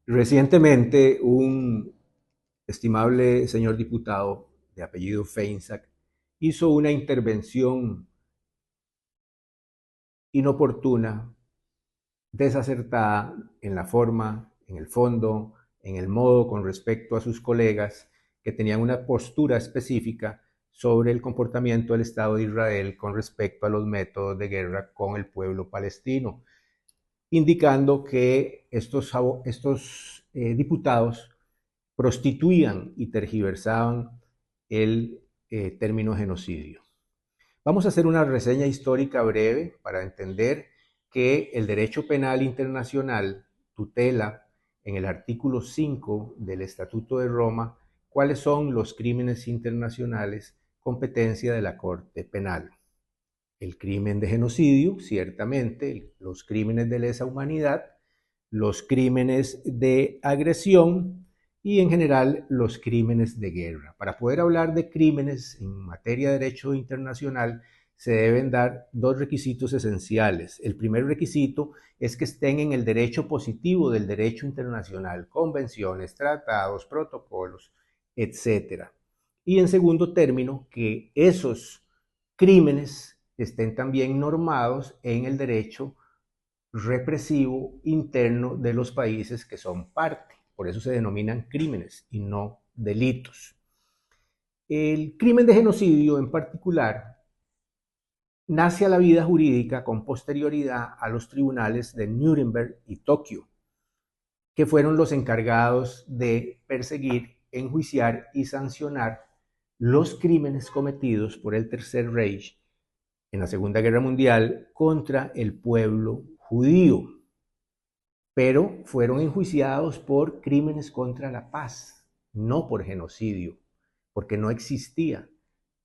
Recientemente, un estimable señor diputado de apellido Feinsack hizo una intervención inoportuna, desacertada en la forma, en el fondo, en el modo con respecto a sus colegas que tenían una postura específica sobre el comportamiento del Estado de Israel con respecto a los métodos de guerra con el pueblo palestino, indicando que estos diputados prostituían y tergiversaban el término genocidio. Vamos a hacer una reseña histórica breve para entender que el derecho penal internacional tutela en el artículo 5 del Estatuto de Roma cuáles son los crímenes internacionales competencia de la Corte Penal. El crimen de genocidio, ciertamente, los crímenes de lesa humanidad, los crímenes de agresión y en general los crímenes de guerra. Para poder hablar de crímenes en materia de derecho internacional se deben dar dos requisitos esenciales. El primer requisito es que estén en el derecho positivo del derecho internacional, convenciones, tratados, protocolos, etcétera. Y en segundo término, que esos crímenes estén también normados en el derecho represivo interno de los países que son parte. Por eso se denominan crímenes y no delitos. El crimen de genocidio en particular nace a la vida jurídica con posterioridad a los tribunales de Nuremberg y Tokio, que fueron los encargados de perseguir, enjuiciar y sancionar los crímenes cometidos por el Tercer Reich en la Segunda Guerra Mundial contra el pueblo judío, pero fueron enjuiciados por crímenes contra la paz, no por genocidio, porque no existía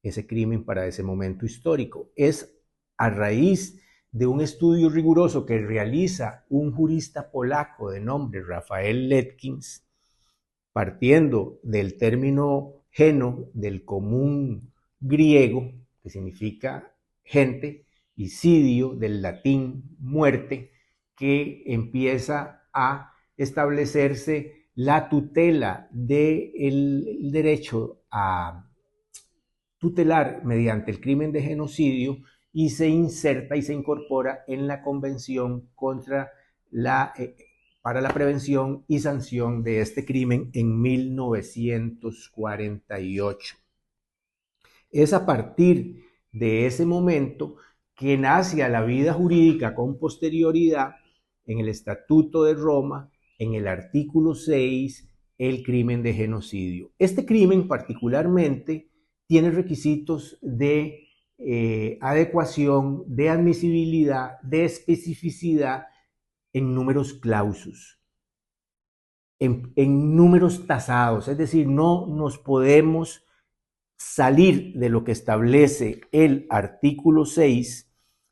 ese crimen para ese momento histórico. Es a raíz de un estudio riguroso que realiza un jurista polaco de nombre Rafael Ledkins, partiendo del término geno del común griego, que significa gente, y sidio del latín muerte, que empieza a establecerse la tutela del derecho a tutelar mediante el crimen de genocidio y se inserta y se incorpora en la Convención contra para la prevención y sanción de este crimen en 1948. Es a partir de ese momento que nace a la vida jurídica con posterioridad en el Estatuto de Roma, en el artículo 6, el crimen de genocidio. Este crimen particularmente tiene requisitos de adecuación, de admisibilidad, de especificidad en números clausus, en números tasados, es decir, no nos podemos salir de lo que establece el artículo 6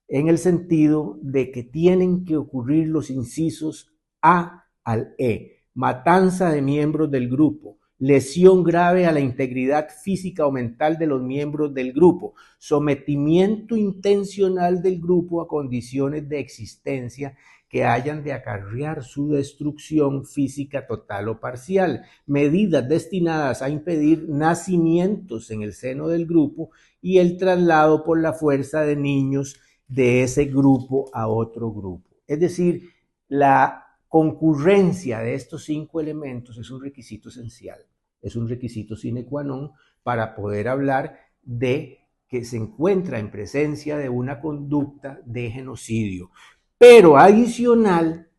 en el sentido de que tienen que ocurrir los incisos A al E, matanza de miembros del grupo, lesión grave a la integridad física o mental de los miembros del grupo, sometimiento intencional del grupo a condiciones de existencia que hayan de acarrear su destrucción física total o parcial, medidas destinadas a impedir nacimientos en el seno del grupo y el traslado por la fuerza de niños de ese grupo a otro grupo. Es decir, la concurrencia de estos 5 elementos es un requisito esencial, es un requisito sine qua non para poder hablar de que se encuentra en presencia de una conducta de genocidio. Pero adicional,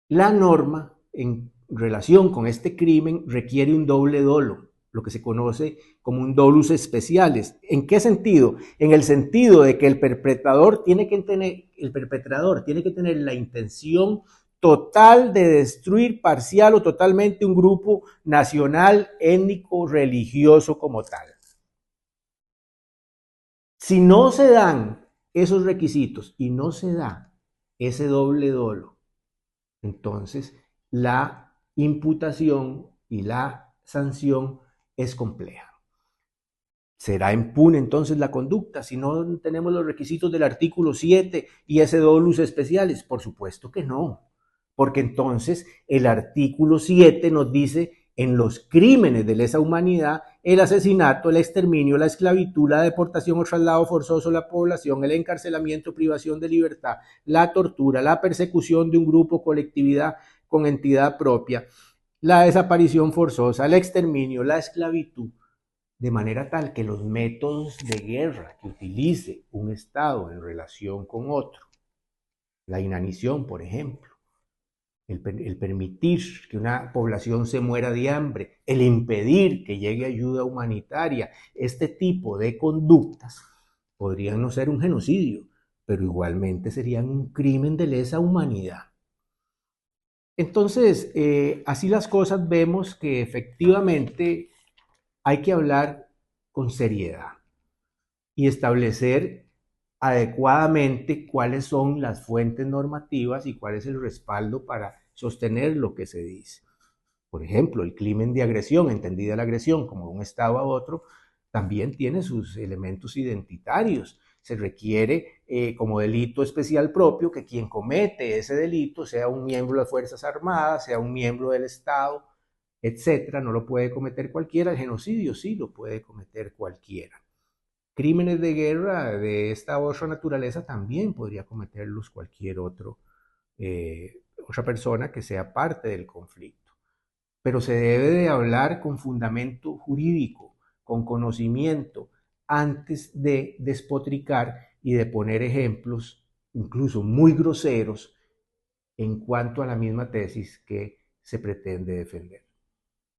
la norma en relación con este crimen requiere un doble dolo, lo que se conoce como un dolus specialis. ¿En qué sentido? En el sentido de que el perpetrador tiene que tener la intención total de destruir parcial o totalmente un grupo nacional, étnico, religioso como tal. Si no se dan esos requisitos y no se da ese doble dolo, entonces la imputación y la sanción es compleja. ¿Será impune entonces la conducta si no tenemos los requisitos del artículo 7 y ese dolus especiales? Por supuesto que no, porque entonces el artículo 7 nos dice en los crímenes de lesa humanidad, el asesinato, el exterminio, la esclavitud, la deportación o traslado forzoso de la población, el encarcelamiento, privación de libertad, la tortura, la persecución de un grupo o colectividad con entidad propia, la desaparición forzosa, el exterminio, la esclavitud, de manera tal que los métodos de guerra que utilice un Estado en relación con otro, la inanición, por ejemplo, el permitir que una población se muera de hambre, el impedir que llegue ayuda humanitaria, este tipo de conductas podrían no ser un genocidio, pero igualmente serían un crimen de lesa humanidad. Entonces, así las cosas, vemos que efectivamente hay que hablar con seriedad y establecer adecuadamente cuáles son las fuentes normativas y cuál es el respaldo para sostener lo que se dice. Por ejemplo, el crimen de agresión, entendida la agresión como de un Estado a otro, también tiene sus elementos identitarios. Se requiere como delito especial propio que quien comete ese delito sea un miembro de las Fuerzas Armadas, sea un miembro del Estado, etcétera. No lo puede cometer cualquiera. El genocidio sí lo puede cometer cualquiera. Crímenes de guerra de esta otra naturaleza también podría cometerlos cualquier otra persona que sea parte del conflicto. Pero se debe de hablar con fundamento jurídico, con conocimiento, antes de despotricar y de poner ejemplos, incluso muy groseros, en cuanto a la misma tesis que se pretende defender.